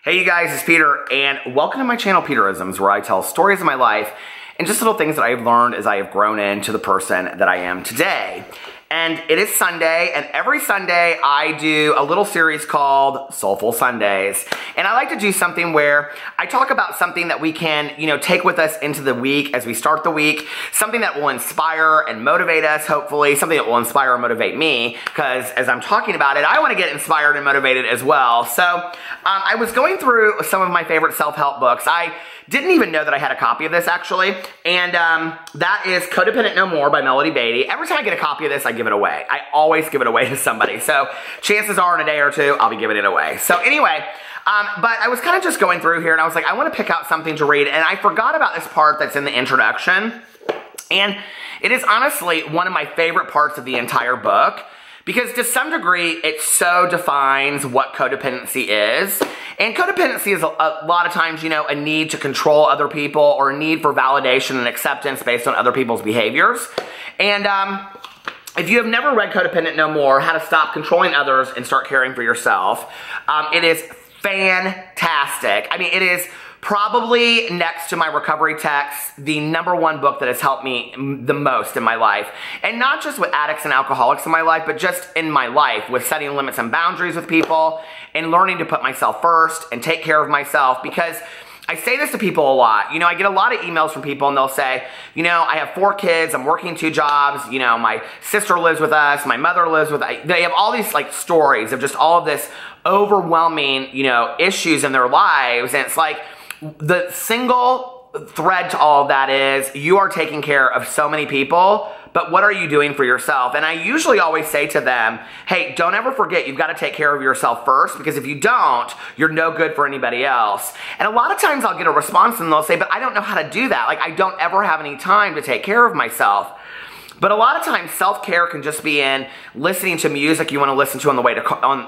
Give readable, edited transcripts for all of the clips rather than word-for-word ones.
Hey you guys, it's Peter, and welcome to my channel, Peterisms, where I tell stories of my life and just little things that I've learned as I have grown into the person that I am today. And it is Sunday, and every Sunday I do a little series called Soulful Sundays. And I like to do something where I talk about something that we can, take with us into the week as we start the week, something that will inspire and motivate us, hopefully, something that will inspire and motivate me, because as I'm talking about it, I want to get inspired and motivated as well. So I was going through some of my favorite self-help books. I didn't even know that I had a copy of this, actually, and that is Codependent No More by Melody Beattie. Every time I get a copy of this, I give it away. I always give it away to somebody, so chances are in a day or two, I'll be giving it away. So anyway, but I was kind of just going through here, and I was like, I want to pick out something to read, and I forgot about this part that's in the introduction, and it is honestly one of my favorite parts of the entire book, because to some degree, it so defines what codependency is. And codependency is a lot of times, a need to control other people or a need for validation and acceptance based on other people's behaviors. And if you have never read Codependent No More, How to Stop Controlling Others and Start Caring for Yourself, it is fantastic. I mean, it is probably next to my recovery text, the #1 book that has helped me the most in my life. And not just with addicts and alcoholics in my life, but just in my life with setting limits and boundaries with people and learning to put myself first and take care of myself, because I say this to people a lot. I get a lot of emails from people and they'll say, I have 4 kids, I'm working 2 jobs, my sister lives with us, my mother lives with us. They have all these stories of just all of this overwhelming, issues in their lives. And it's like, the single thread to all of that is you are taking care of so many people, but what are you doing for yourself? And I usually always say to them, hey, don't ever forget you've got to take care of yourself first, because if you don't, you're no good for anybody else. And a lot of times I'll get a response and they'll say, but I don't know how to do that. I don't ever have any time to take care of myself. But a lot of times, self-care can just be in listening to music you want to listen to on the way to,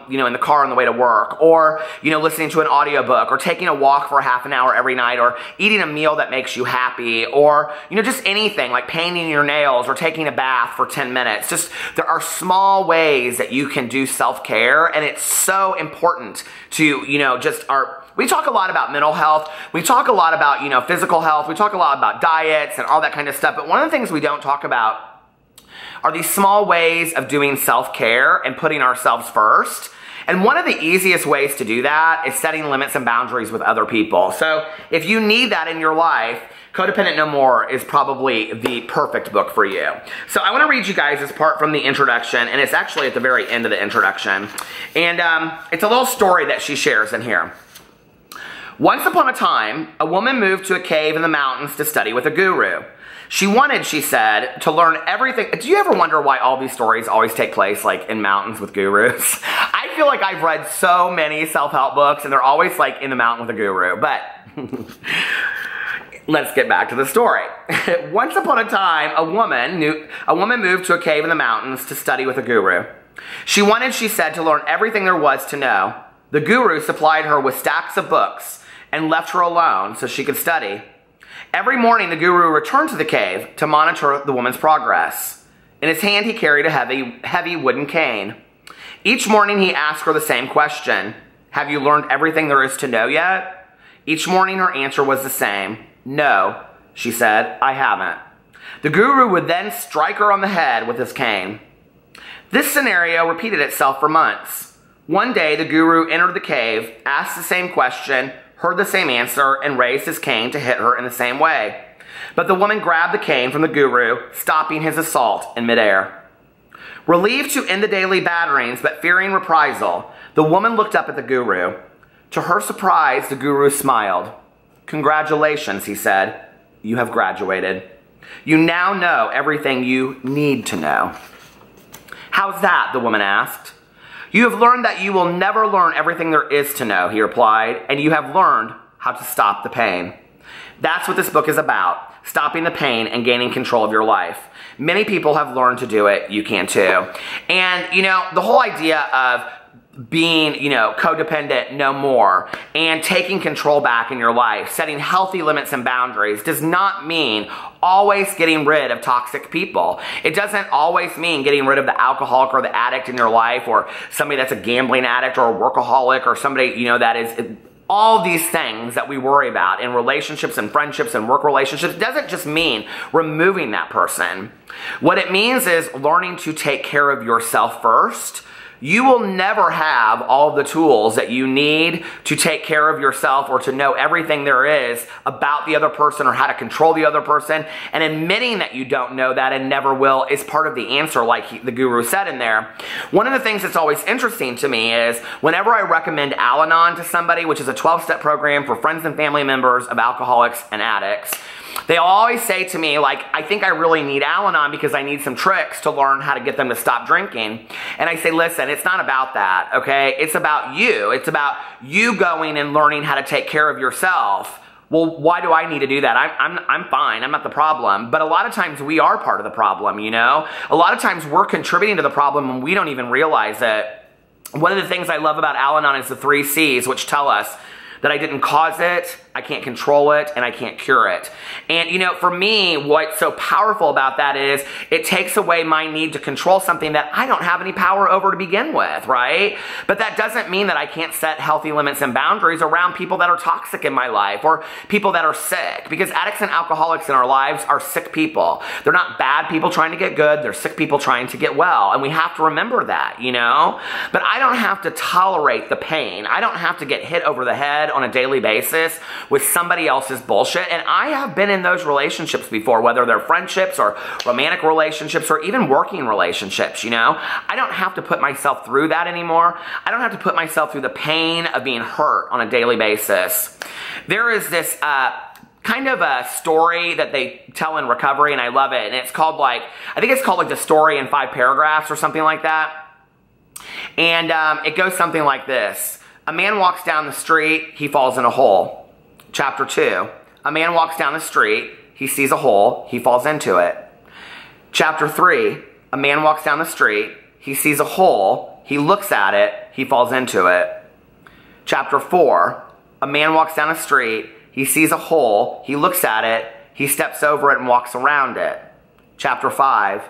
in the car on the way to work, or, listening to an audiobook, or taking a walk for half an hour every night, or eating a meal that makes you happy, or, just anything like painting your nails or taking a bath for 10 minutes. Just, there are small ways that you can do self-care, and it's so important to, we talk a lot about mental health. We talk a lot about, physical health. We talk a lot about diets and all that kind of stuff. But one of the things we don't talk about are these small ways of doing self-care and putting ourselves first. And one of the easiest ways to do that is setting limits and boundaries with other people. So if you need that in your life, Codependent No More is probably the perfect book for you. So I want to read you guys this part from the introduction, and it's actually at the very end of the introduction. And it's a little story that she shares in here. Once upon a time, a woman moved to a cave in the mountains to study with a guru. She wanted, she said, to learn everything. Do you ever wonder why all these stories always take place in mountains with gurus? I feel like I've read so many self-help books and they're always in the mountain with a guru, but let's get back to the story. Once upon a time, a woman moved to a cave in the mountains to study with a guru. She wanted, she said, to learn everything there was to know. The guru supplied her with stacks of books and left her alone so she could study. Every morning, the guru returned to the cave to monitor the woman's progress. In his hand, he carried a heavy wooden cane. Each morning, he asked her the same question. Have you learned everything there is to know yet? Each morning, her answer was the same. No, she said, I haven't. The guru would then strike her on the head with his cane. This scenario repeated itself for months. One day, the guru entered the cave, asked the same question, heard the same answer, and raised his cane to hit her in the same way. But the woman grabbed the cane from the guru, stopping his assault in midair. Relieved to end the daily batterings, but fearing reprisal, the woman looked up at the guru. To her surprise, the guru smiled. Congratulations, he said. You have graduated. You now know everything you need to know. How's that? The woman asked. You have learned that you will never learn everything there is to know, he replied, and you have learned how to stop the pain. That's what this book is about, stopping the pain and gaining control of your life. Many people have learned to do it. You can too. And, the whole idea of being, codependent no more and taking control back in your life, setting healthy limits and boundaries does not mean always getting rid of toxic people. It doesn't always mean getting rid of the alcoholic or the addict in your life, or somebody that's a gambling addict or a workaholic, or somebody, that is all these things that we worry about in relationships and friendships and work relationships doesn't just mean removing that person. What it means is learning to take care of yourself first. You will never have all the tools that you need to take care of yourself or to know everything there is about the other person or how to control the other person. And admitting that you don't know that and never will is part of the answer, like the guru said in there. One of the things that's always interesting to me is whenever I recommend Al-Anon to somebody, which is a 12-step program for friends and family members of alcoholics and addicts, they always say to me, like, I think I really need Al-Anon because I need some tricks to learn how to get them to stop drinking. And I say, listen, it's not about that, okay? It's about you. It's about you going and learning how to take care of yourself. Well, why do I need to do that? I'm fine. I'm not the problem. But a lot of times we are part of the problem, you know? A lot of times we're contributing to the problem and we don't even realize it. One of the things I love about Al-Anon is the 3 C's, which tell us that I didn't cause it, I can't control it, and I can't cure it. And you know, for me, what's so powerful about that is it takes away my need to control something that I don't have any power over to begin with, right? But that doesn't mean that I can't set healthy limits and boundaries around people that are toxic in my life or people that are sick, because addicts and alcoholics in our lives are sick people. They're not bad people trying to get good, they're sick people trying to get well, and we have to remember that, you know? But I don't have to tolerate the pain. I don't have to get hit over the head on a daily basis with somebody else's bullshit. And I have been in those relationships before, whether they're friendships or romantic relationships or even working relationships, you know? I don't have to put myself through that anymore. I don't have to put myself through the pain of being hurt on a daily basis. There is this kind of a story that they tell in recovery, and I love it. And it's called I think it's called the story in 5 paragraphs or something like that. And it goes something like this. A man walks down the street, he falls in a hole. Chapter 2, a man walks down the street, he sees a hole, he falls into it. Chapter 3, a man walks down the street, he sees a hole, he looks at it, he falls into it. Chapter 4, a man walks down the street, he sees a hole, he looks at it, he steps over it and walks around it. Chapter 5,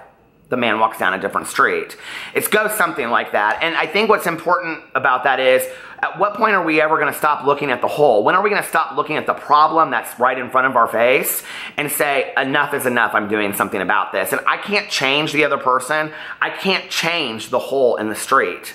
the man walks down a different street. It goes something like that. And I think what's important about that is, at what point are we ever going to stop looking at the hole? When are we going to stop looking at the problem that's right in front of our face and say, enough is enough, I'm doing something about this? And I can't change the other person. I can't change the hole in the street.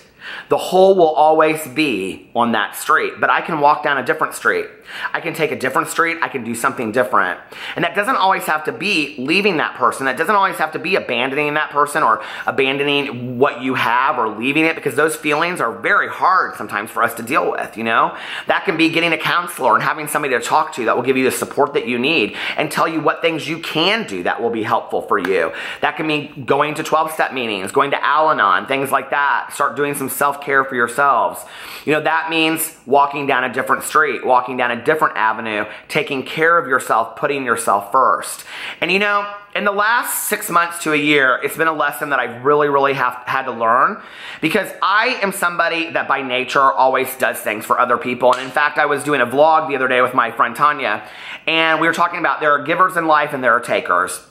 The hole will always be on that street, but I can walk down a different street. I can take a different street. I can do something different. And that doesn't always have to be leaving that person. That doesn't always have to be abandoning that person or abandoning what you have or leaving it, because those feelings are very hard sometimes for us to deal with, you know? That can be getting a counselor and having somebody to talk to that will give you the support that you need and tell you what things you can do that will be helpful for you. That can mean going to 12-step meetings, going to Al-Anon, things like that. Start doing some self-care for yourselves. You know, that means walking down a different street, walking down a different avenue, taking care of yourself, putting yourself first. And you know, in the last 6 months to a year, it's been a lesson that I really have had to learn, because I am somebody that by nature always does things for other people. And in fact, I was doing a vlog the other day with my friend Tanya, and we were talking about there are givers in life and there are takers.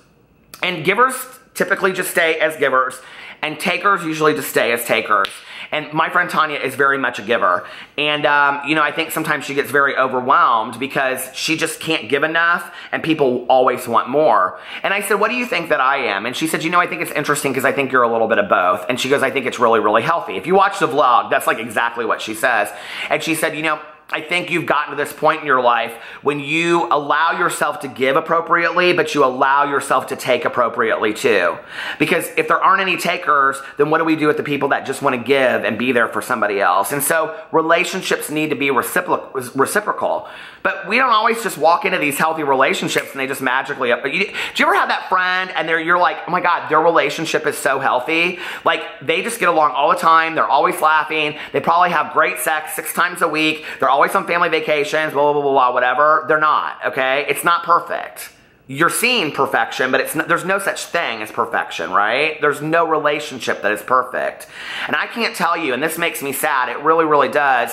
And givers typically just stay as givers, and takers usually just stay as takers. And my friend Tanya is very much a giver. And, you know, I think sometimes she gets very overwhelmed because she just can't give enough and people always want more. And I said, what do you think that I am? And she said, you know, I think it's interesting because I think you're a little bit of both. And she goes, I think it's really healthy. If you watch the vlog, that's like exactly what she says. And she said, you know, I think you've gotten to this point in your life when you allow yourself to give appropriately, but you allow yourself to take appropriately too. Because if there aren't any takers, then what do we do with the people that just want to give and be there for somebody else? And so relationships need to be reciprocal. But we don't always just walk into these healthy relationships and they just magically up. Do you ever have that friend and you're like, oh my God, their relationship is so healthy. Like they just get along all the time. They're always laughing. They probably have great sex 6 times a week. They're always on family vacations, blah, blah, blah, blah, whatever. They're not, okay? It's not perfect. You're seeing perfection, but there's no such thing as perfection, right? There's no relationship that is perfect. And I can't tell you, and this makes me sad, it really does.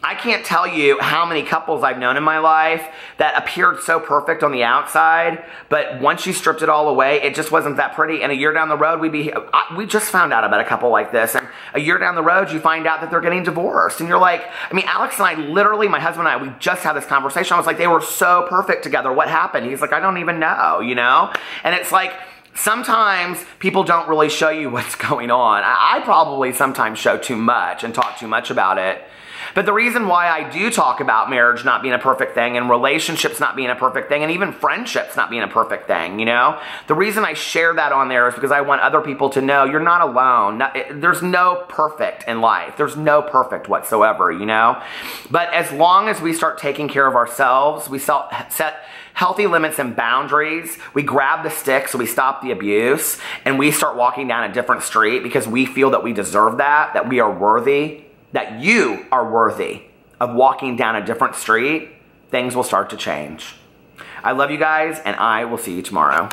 I can't tell you how many couples I've known in my life that appeared so perfect on the outside, but once you stripped it all away, it just wasn't that pretty. And a year down the road, we just found out about a couple like this, and a year down the road, you find out that they're getting divorced. And you're like, I mean, Alex and I literally, my husband and I, we just had this conversation. I was like, they were so perfect together. What happened? He's like, I don't even know, you know? And it's like, sometimes people don't really show you what's going on. I probably sometimes show too much and talk too much about it. But the reason why I do talk about marriage not being a perfect thing, and relationships not being a perfect thing, and even friendships not being a perfect thing, you know? The reason I share that on there is because I want other people to know you're not alone. There's no perfect in life. There's no perfect whatsoever, you know? But as long as we start taking care of ourselves, we set healthy limits and boundaries, we grab the stick so we stop the abuse, and we start walking down a different street because we feel that we deserve that we are worthy, that you are worthy of walking down a different street, things will start to change. I love you guys, and I will see you tomorrow.